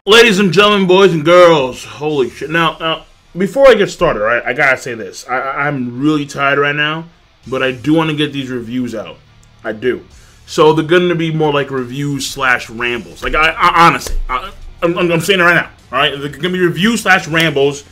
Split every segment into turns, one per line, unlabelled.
Ladies and gentlemen, boys and girls, holy shit. Now, before I get started, right, I gotta say this. I'm really tired right now, but I do want to get these reviews out. I do. So they're gonna be more like reviews slash rambles. Like, honestly, I'm saying it right now, alright? They're gonna be reviews slash rambles.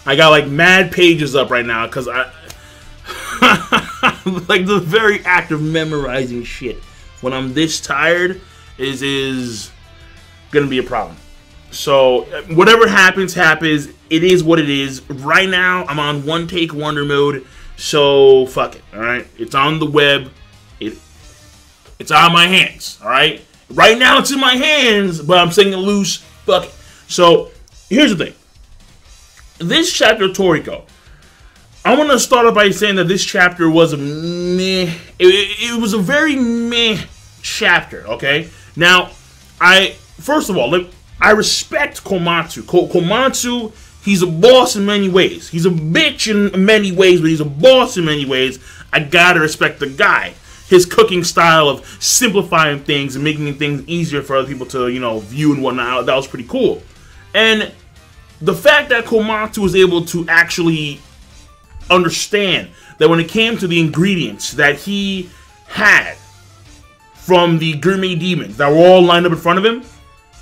I got, like, mad pages up right now, because like, the very act of memorizing shit when I'm this tired is gonna be a problem. So, whatever happens, happens. It is what it is. Right now, I'm on one take wonder mode. So, fuck it. Alright? It's on the web. It's on my hands. Alright? Right now, it's in my hands, but I'm saying it loose. Fuck it. So, here's the thing. This chapter, Toriko. I want to start off by saying that this chapter was a meh. It was a very meh chapter. Okay? Now, first of all, I respect Komatsu. Komatsu, he's a boss in many ways. He's a bitch in many ways, but he's a boss in many ways. I gotta respect the guy. His cooking style of simplifying things and making things easier for other people to, view and whatnot, that was pretty cool. And the fact that Komatsu was able to actually understand that when it came to the ingredients that he had from the gourmet demons that were all lined up in front of him,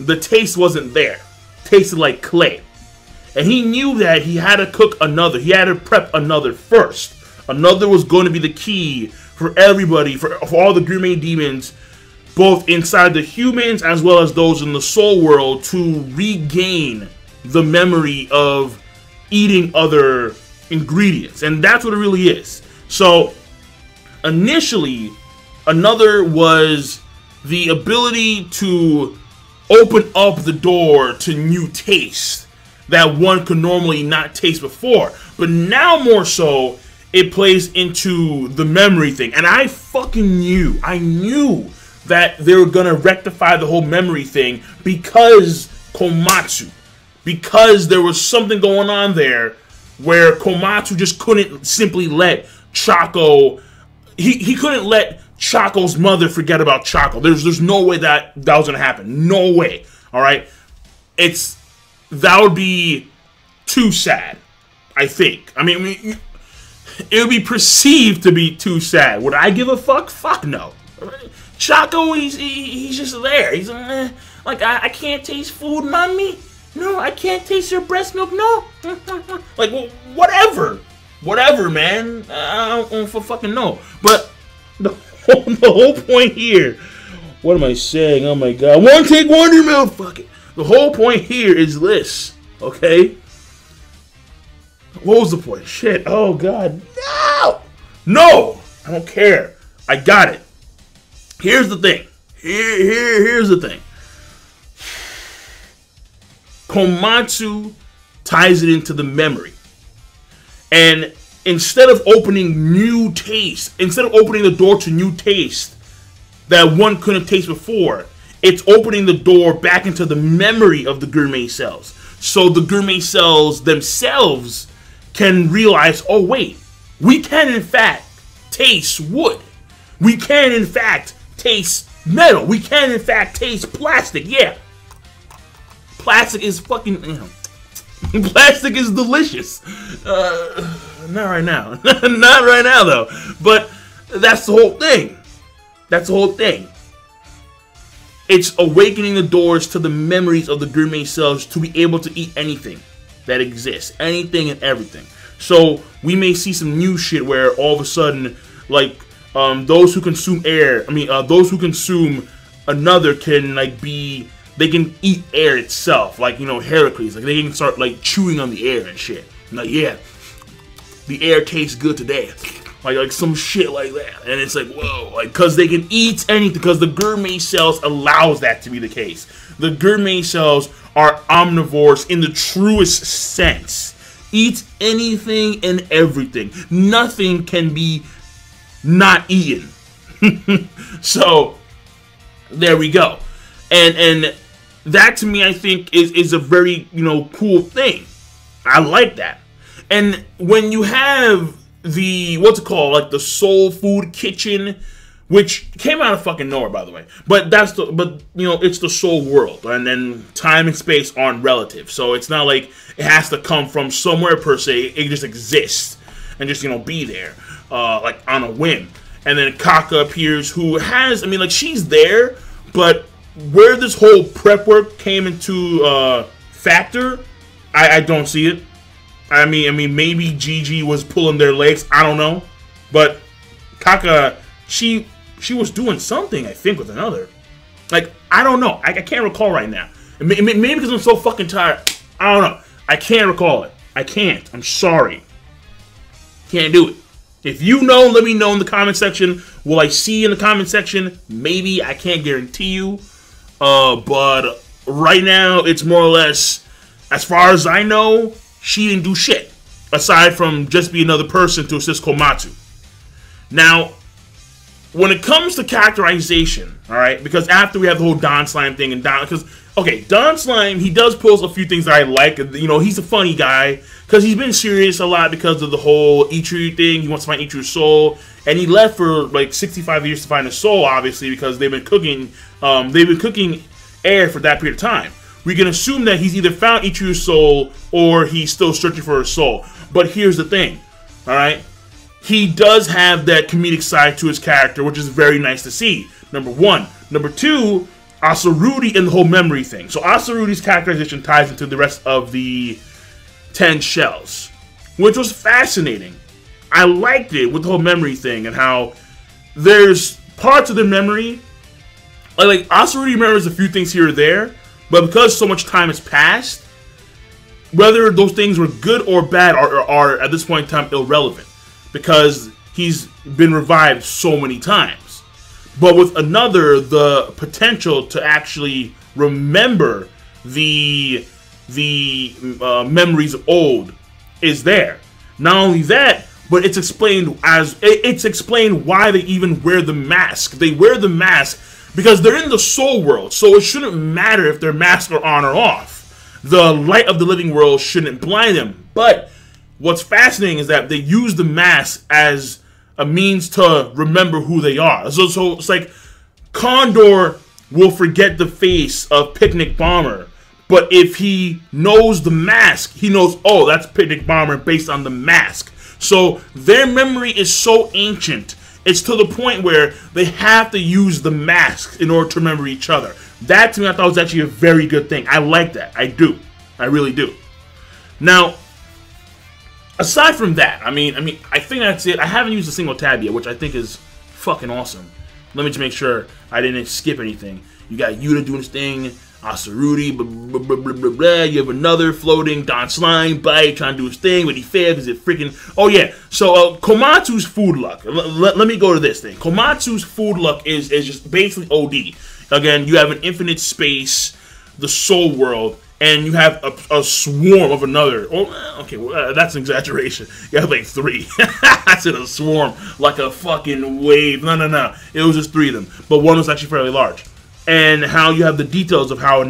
the taste wasn't there. It tasted like clay. And he knew that he had to cook another. He had to prep another first. Another was going to be the key for everybody, for all the gourmet demons, both inside the humans as well as those in the soul world, to regain the memory of eating other ingredients. And that's what it really is. So, initially, another was the ability to open up the door to new tastes that one could normally not taste before. But now more so, it plays into the memory thing. And I knew that they were going to rectify the whole memory thing because Komatsu. Because there was something going on there where Komatsu just couldn't simply let Choco... He couldn't let Choco's mother forget about Choco. There's no way that was going to happen. No way. Alright? That would be too sad, I think. I mean, it would be perceived to be too sad. Would I give a fuck? Fuck no. Choco, he's just there. He's like, I can't taste food, mommy. No, I can't taste your breast milk. No. Like, well, whatever. Whatever, man. I don't fucking know. But the whole point here, what am I saying? Oh my god. One take wonder milk. Fuck it. The whole point here is this. Okay? What was the point? Shit. Oh god. No! No! I don't care. I got it. Here's the thing. Here's the thing. Komatsu ties it into the memory. And instead of opening new taste, instead of opening the door to new taste that one couldn't taste before, it's opening the door back into the memory of the gourmet cells. So the gourmet cells themselves can realize, oh wait, we can in fact taste wood. We can in fact taste metal. We can in fact taste plastic. Yeah. Plastic is fucking... Plastic is delicious. Not right now. Not right now, though. But that's the whole thing. That's the whole thing. It's awakening the doors to the memories of the gourmet cells to be able to eat anything that exists. Anything and everything. So, we may see some new shit where all of a sudden, like, those who consume air, those who consume another can, like, they can eat air itself, like, Heracles. Like, they can start, like, chewing on the air and shit. Like, yeah, the air tastes good today. Like some shit like that. And it's like, whoa. Like, because they can eat anything. Because the gourmet cells allows that to be the case. The gourmet cells are omnivores in the truest sense. Eat anything and everything. Nothing can be not eaten. So, there we go. And that to me, I think, is a very, cool thing. I like that. And when you have the, what's it called, like the soul food kitchen which came out of fucking nowhere, by the way. But it's the soul world, and then time and space aren't relative, so it's not like it has to come from somewhere per se. It just exists and just be there, like on a whim. And then Kaka appears, who has, she's there, but where this whole prep work came into factor, I don't see it. I mean, maybe Gigi was pulling their legs. I don't know, but Kaka, she was doing something, I think, with another. Like, I don't know. I can't recall right now. Maybe because I'm so fucking tired. I don't know. I can't recall it. I can't. I'm sorry. Can't do it. If you know, let me know in the comment section. Will I see you in the comment section? Maybe. I can't guarantee you. But right now, it's more or less, as far as I know, she didn't do shit. Aside from just be another person to assist Komatsu. Now, when it comes to characterization, alright, because after we have the whole Don Slime thing, and Don Slime, he does post a few things that I like. He's a funny guy, because he's been serious a lot because of the whole Ichiru thing. He wants to find Ichiru's soul, and he left for like 65 years to find his soul, obviously, because they've been cooking air for that period of time. We can assume that he's either found Ichiru's soul, or he's still searching for his soul. But here's the thing, alright? He does have that comedic side to his character, which is very nice to see. Number one. Number two, Asurudi and the whole memory thing. So Asurudi's characterization ties into the rest of the 10 shells, which was fascinating. I liked it with the whole memory thing and how there's parts of the memory, like Asurudi remembers a few things here or there, but because so much time has passed, whether those things were good or bad are at this point in time irrelevant, because he's been revived so many times. But with another, the potential to actually remember the memories of old is there. Not only that, but it's explained why they even wear the mask. They wear the mask because they're in the soul world, so it shouldn't matter if their masks are on or off. The light of the living world shouldn't blind them. But what's fascinating is that they use the mask as a means to remember who they are. So it's like Condor will forget the face of Picnic Bomber, but if he knows the mask, he knows, oh, that's Picnic Bomber based on the mask. So their memory is so ancient. It's to the point where they have to use the mask in order to remember each other. That, to me, I thought was actually a very good thing. I like that. I do. I really do. Now, aside from that, I think that's it. I haven't used a single tab yet, which I think is fucking awesome. Let me just make sure I didn't skip anything. You got Yuta doing his thing, Asurudi, blah, blah, blah, blah, blah, blah. You have another floating Don Slime bite trying to do his thing, but he failed because it freaking... Oh, yeah. So, Komatsu's food luck. Let me go to this thing. Komatsu's food luck is just basically OD. Again, you have an infinite space, the soul world, and you have a swarm of another. Oh, okay, well, that's an exaggeration. You have like 3. I said a swarm, like a fucking wave. No. It was just 3 of them, but one was actually fairly large. And how you have the details of how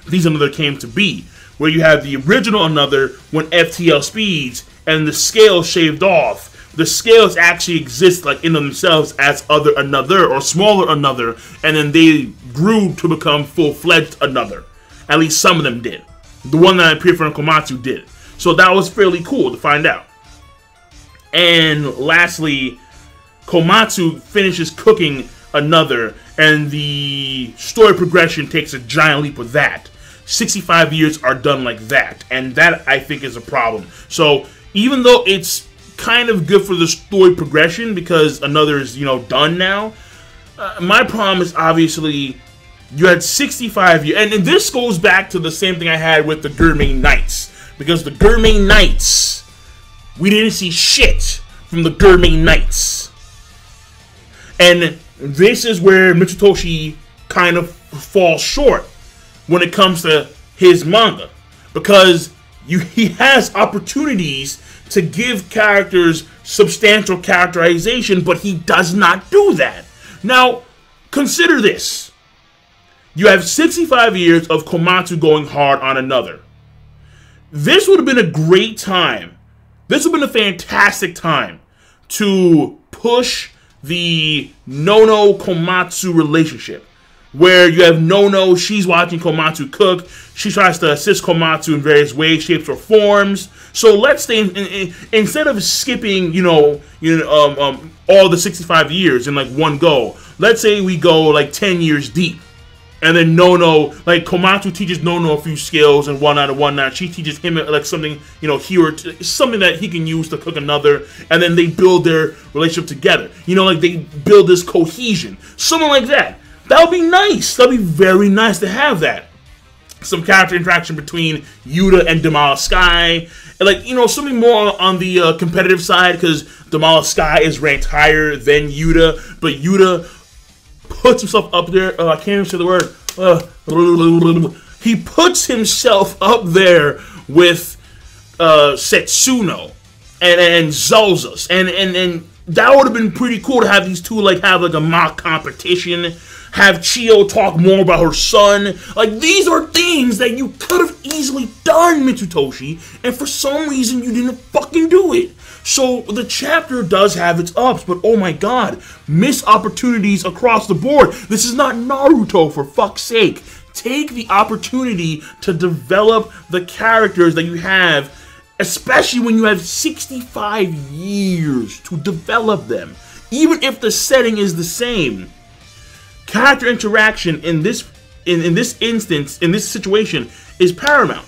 these another came to be, where you have the original another when FTL speeds and the scales shaved off. The scales actually exist like in themselves as other another or smaller another, and then they grew to become full-fledged another. At least some of them did. The one that appeared from Komatsu did. So that was fairly cool to find out. And lastly, Komatsu finishes cooking another, and the story progression takes a giant leap with that. 65 years are done like that, and that I think is a problem. So even though it's kind of good for the story progression because another is, done now, my problem is obviously you had 65 years, and this goes back to the same thing I had with the Gourmet Knights, because the Gourmet Knights, we didn't see shit from the Gourmet Knights. And this is where Mitsutoshi kind of falls short when it comes to his manga, because he has opportunities to give characters substantial characterization, but he does not do that. Now, consider this. You have 65 years of Komatsu going hard on another. This would have been a great time. This would have been a fantastic time to push the Nono Komatsu relationship, where you have Nono, she's watching Komatsu cook, she tries to assist Komatsu in various ways, shapes, or forms. So let's say instead of skipping, all the 65 years in like one go, let's say we go like 10 years deep. And then Nono, like Komatsu teaches Nono a few skills and whatnot. She teaches him like something, something that he can use to cook another. And then they build their relationship together. Like they build this cohesion. Something like that. That would be nice. That would be very nice to have that. Some character interaction between Yuta and Damala Sky. And like, something more on the competitive side, because Damala Sky is ranked higher than Yuta. But Yuta puts himself up there. I can't even say the word. He puts himself up there with Setsuno and Zelzas, and that would have been pretty cool to have these two have a mock competition. Have Chio talk more about her son. Like, these are things that you could have easily done, Mitsutoshi, and for some reason you didn't fucking do it. So the chapter does have its ups, but oh my god, missed opportunities across the board. This is not Naruto, for fuck's sake. Take the opportunity to develop the characters that you have, especially when you have 65 years to develop them. Even if the setting is the same. Character interaction in this instance, in this situation, is paramount.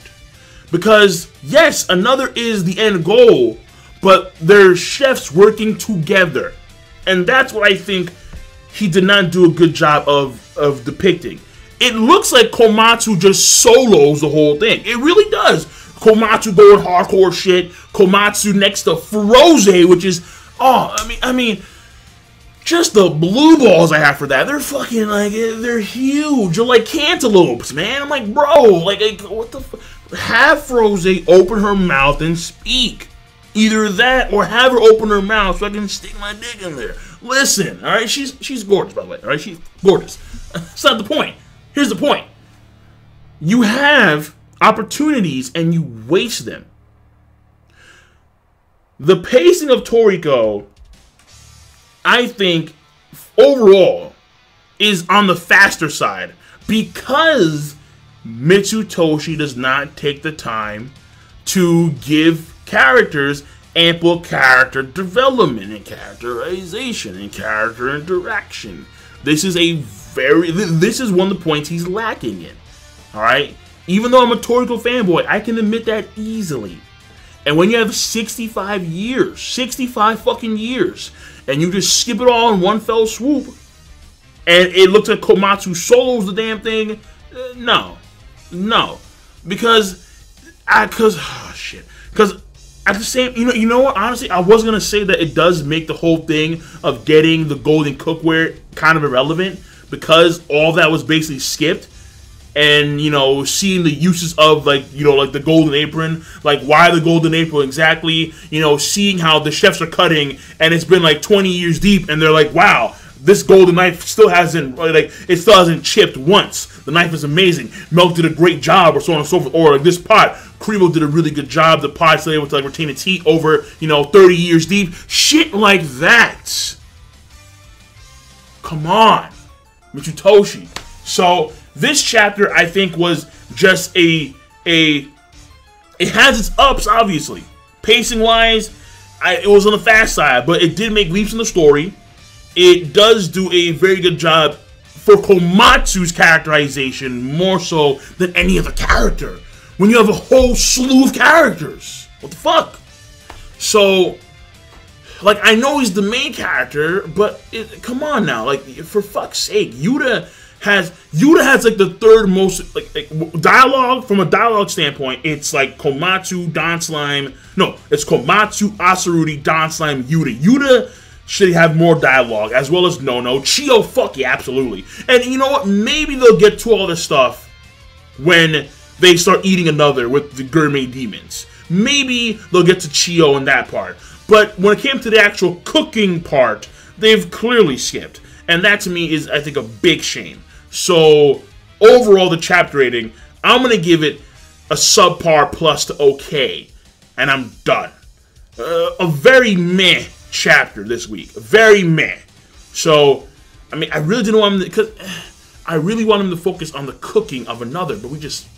Because, yes, another is the end goal, but they're chefs working together. And that's what I think he did not do a good job of depicting. It looks like Komatsu just solos the whole thing. It really does. Komatsu going hardcore shit. Komatsu next to Froze, which is, I mean, just the blue balls I have for that. They're fucking, they're huge. They're like cantaloupes, man. I'm like, bro, what the fuck? Have Froze open her mouth and speak. Either that or have her open her mouth so I can stick my dick in there. Listen, alright? She's gorgeous, by the way. Alright? She's gorgeous. That's not the point. Here's the point. You have opportunities and you waste them. The pacing of Toriko, I think, overall, is on the faster side because Mitsutoshi does not take the time to give characters ample character development and characterization and character interaction. This is one of the points he's lacking in. Alright? Even though I'm a Toriko fanboy, I can admit that easily. And when you have 65 years, 65 fucking years, and you just skip it all in one fell swoop, and it looks like Komatsu solos the damn thing, no. Because at the same, you know what? Honestly, I was gonna say that it does make the whole thing of getting the golden cookware kind of irrelevant, because all that was basically skipped. And, seeing the uses of, the golden apron, why the golden apron exactly, seeing how the chefs are cutting, and it's been, 20 years deep, and they're like, wow, this golden knife still hasn't, it still hasn't chipped once. The knife is amazing. Milk did a great job, or so on and so forth. Or, this pot, Creamo did a really good job. The pot's still able to, retain its heat over, 30 years deep. Shit like that. Come on. Mitsutoshi. So this chapter, I think, was just it has its ups, obviously. Pacing-wise, it was on the fast side, but it did make leaps in the story. It does do a very good job for Komatsu's characterization, more so than any other character. When you have a whole slew of characters. What the fuck? So, I know he's the main character, but come on now. For fuck's sake, Yuta has the third most dialogue. From a dialogue standpoint, it's Komatsu, Don Slime. No, it's Komatsu, Asaruti, Don Slime, Yuta. Yuta should have more dialogue, as well as Nono. Chio, fuck yeah, absolutely. And you know what? Maybe they'll get to all this stuff when they start eating another with the gourmet demons. Maybe they'll get to Chio in that part. But when it came to the actual cooking part, they've clearly skipped. And that to me is, I think, a big shame. So, overall, the chapter rating, I'm going to give it a subpar plus to okay. And I'm done. A very meh chapter this week. Very meh. So, I mean, I really didn't want him because I really want him to focus on the cooking of another, but we just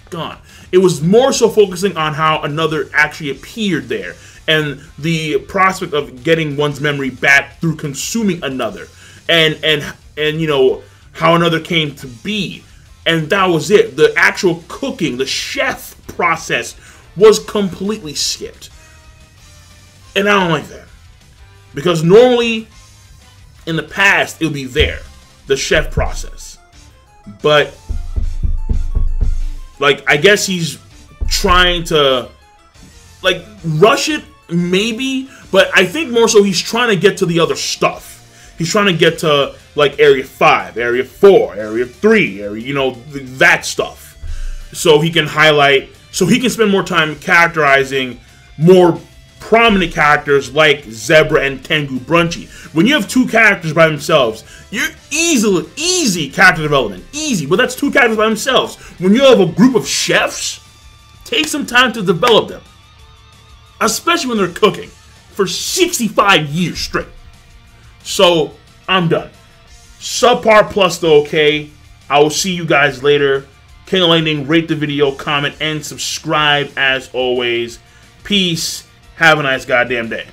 gone. It was more so focusing on how another actually appeared there and the prospect of getting one's memory back through consuming another, and you know how another came to be, and that was it. The actual cooking, the chef process, was completely skipped, and I don't like that because normally in the past it'll be there, the chef process, but like I guess he's trying to like rush it maybe, but I think more so he's trying to get to the other stuff. He's trying to get to like Area 5, Area 4, Area 3, area, you know, that stuff, so he can highlight, so he can spend more time characterizing more prominent characters like Zebra and Tengu Brunchy. When you have two characters by themselves, you're easy character development, easy. But that's two characters by themselves. When you have a group of chefs, take some time to develop them, especially when they're cooking for 65 years straight. So I'm done. Subpar plus though, okay. I will see you guys later. King of Lightning, rate the video, comment, and subscribe as always. Peace. Have a nice goddamn day.